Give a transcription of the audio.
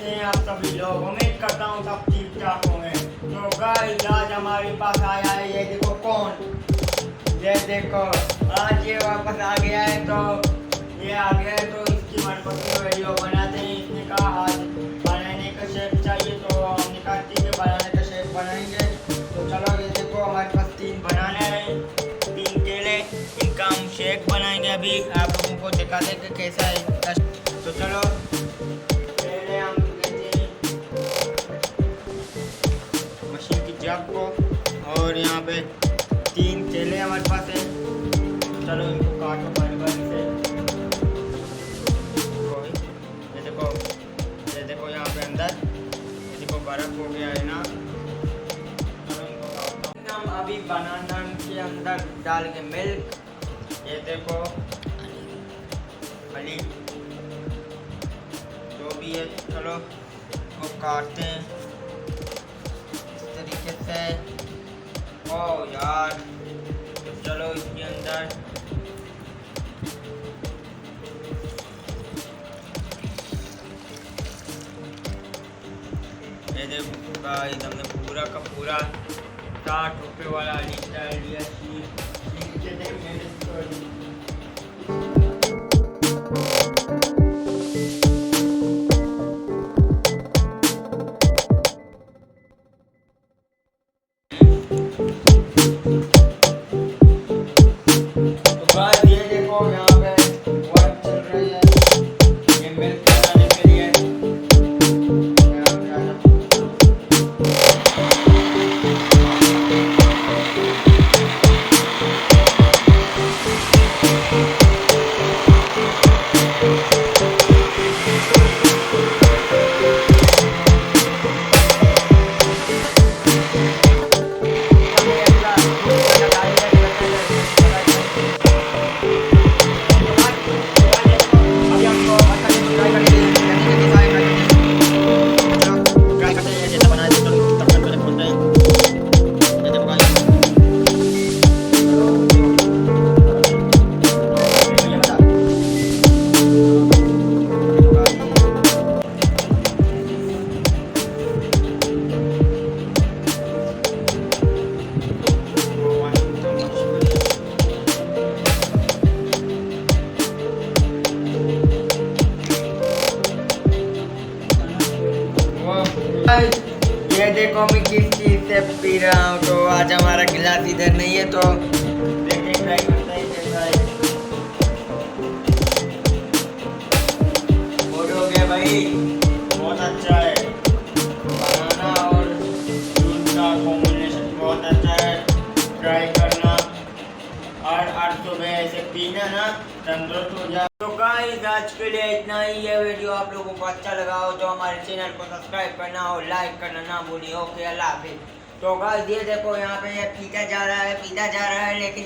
कैसे हैं आप सभी लोग। उम्मीद करता हूँ सब ठीक ठाक होंगे। तो गाइस आज हमारे पास आया है ये देखो कौन, ये देखो आज ये वापस आ गया है। तो ये आ गया है तो इसकी मनपसंद वीडियो बनाते हैं। इसने कहा आज बनाने का शेप चाहिए तो हमने कहा ठीक है बनाने का शेप बनाएंगे। तो चलो ये देखो हमारे पास 3 बनाने हैं, 3 केले, इनका हम शेक बनाएंगे। अभी आप लोगों को दिखा देंगे कैसा है। तो चलो पहले हम मशीन की जग को, और यहाँ पे 3 केले हमारे पास है। चलो इनको काटो बारी बारी से। ये देखो यहाँ पे अंदर ये देखो बर्फ हो गया है ना। चलो इनको काटो। हम अभी बनाना के अंदर डाल के मिल्क, ये देखो हनी जो भी है। चलो वो काटते हैं इस तरीके से। ओ यार चलो इसके अंदर ये देखो गाइस हमने पूरा का पूरा 60 रुपये वाला डाल दिया। ये देखो यहाँ पे वर्क चल रही है ये मिल्क बनाने के लिए। ये देखो मैं किस चीज से पी रहा हूँ। तो आज हमारा गिलास इधर नहीं है तो देखिए ट्राई करते हैं कैसा है। हो गया भाई, बहुत अच्छा है। बनाना और दूध का कॉम्बिनेशन बहुत अच्छा है, ट्राई करना। और सुबह ऐसे पीना ना तंदुरुस्त हो जाए। तो गाइस आज के लिए इतना ही। ये वीडियो आप लोगों को अच्छा लगा हो तो हमारे चैनल को सब्सक्राइब करना और लाइक करना ना भूलिए। ओके अल्लाह हाफिज़। तो गाइस ये देखो यहाँ पे ये पीता जा रहा है लेकिन